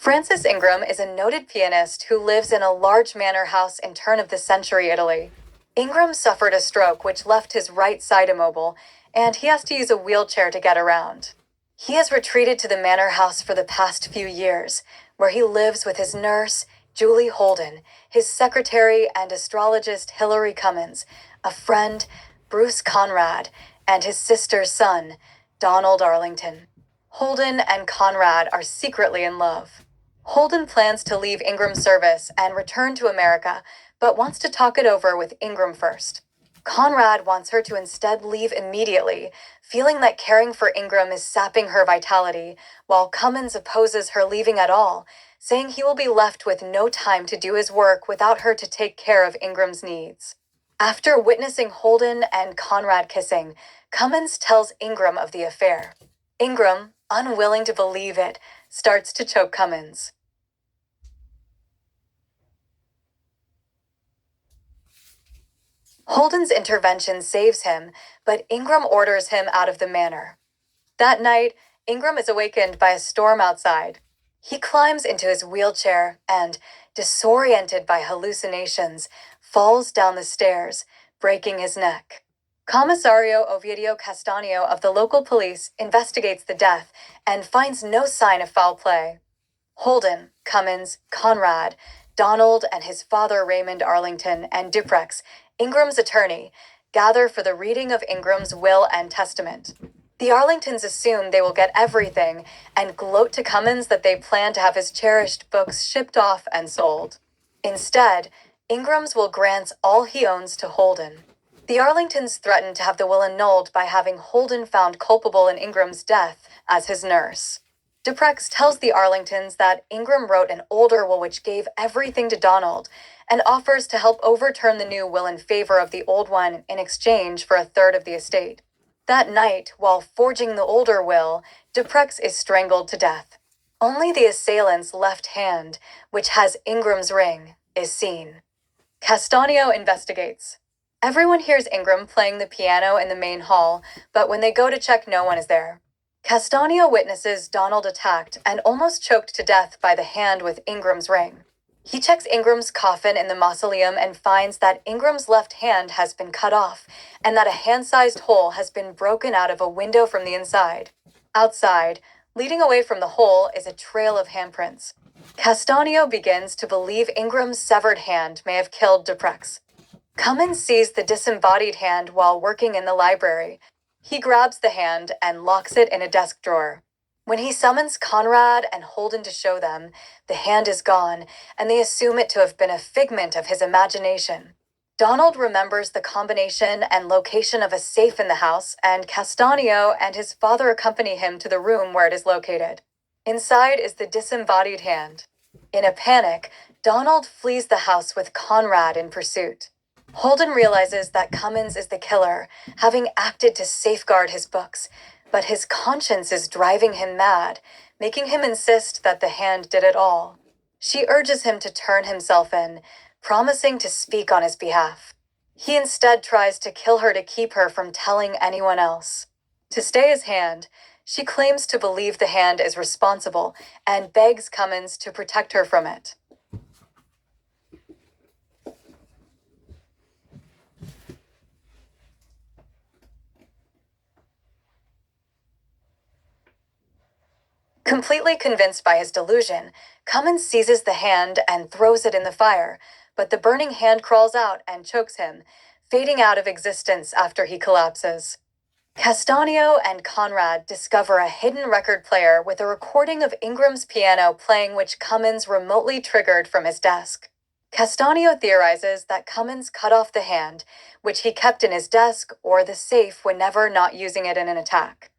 Francis Ingram is a noted pianist who lives in a large manor house in turn-of-the-century Italy. Ingram suffered a stroke which left his right side immobile, and he has to use a wheelchair to get around. He has retreated to the manor house for the past few years, where he lives with his nurse, Julie Holden, his secretary and astrologist Hilary Cummins, a friend, Bruce Conrad, and his sister's son, Donald Arlington. Holden and Conrad are secretly in love. Holden plans to leave Ingram's service and return to America, but wants to talk it over with Ingram first. Conrad wants her to instead leave immediately, feeling that caring for Ingram is sapping her vitality, while Cummins opposes her leaving at all, saying he will be left with no time to do his work without her to take care of Ingram's needs. After witnessing Holden and Conrad kissing, Cummins tells Ingram of the affair. Ingram, unwilling to believe it, starts to choke Cummins. Holden's intervention saves him, but Ingram orders him out of the manor. That night, Ingram is awakened by a storm outside. He climbs into his wheelchair and, disoriented by hallucinations, falls down the stairs, breaking his neck. Commissario Ovidio Castanio of the local police investigates the death and finds no sign of foul play. Holden, Cummins, Conrad, Donald and his father Raymond Arlington, and Duprex, Ingram's attorney, gather for the reading of Ingram's will and testament. The Arlingtons assume they will get everything and gloat to Cummins that they plan to have his cherished books shipped off and sold. Instead, Ingram's will grant all he owns to Holden. The Arlingtons threaten to have the will annulled by having Holden found culpable in Ingram's death as his nurse. Duprex tells the Arlingtons that Ingram wrote an older will which gave everything to Donald, and offers to help overturn the new will in favor of the old one in exchange for a third of the estate. That night, while forging the older will, Duprex is strangled to death. Only the assailant's left hand, which has Ingram's ring, is seen. Castanio investigates. Everyone hears Ingram playing the piano in the main hall, but when they go to check, no one is there. Castanio witnesses Donald attacked and almost choked to death by the hand with Ingram's ring. He checks Ingram's coffin in the mausoleum and finds that Ingram's left hand has been cut off and that a hand-sized hole has been broken out of a window from the inside. Outside, leading away from the hole, is a trail of handprints. Castanio begins to believe Ingram's severed hand may have killed Duprex. Cummins sees the disembodied hand while working in the library. He grabs the hand and locks it in a desk drawer. When he summons Conrad and Holden to show them, the hand is gone, and they assume it to have been a figment of his imagination. Donald remembers the combination and location of a safe in the house, and Castanio and his father accompany him to the room where it is located. Inside is the disembodied hand. In a panic, Donald flees the house with Conrad in pursuit. Holden realizes that Cummins is the killer, having acted to safeguard his books, but his conscience is driving him mad, making him insist that the hand did it all. She urges him to turn himself in, promising to speak on his behalf. He instead tries to kill her to keep her from telling anyone else. To stay his hand, she claims to believe the hand is responsible and begs Cummins to protect her from it. Completely convinced by his delusion, Cummins seizes the hand and throws it in the fire, but the burning hand crawls out and chokes him, fading out of existence after he collapses. Castanio and Conrad discover a hidden record player with a recording of Ingram's piano playing which Cummins remotely triggered from his desk. Castanio theorizes that Cummins cut off the hand, which he kept in his desk or the safe whenever not using it in an attack.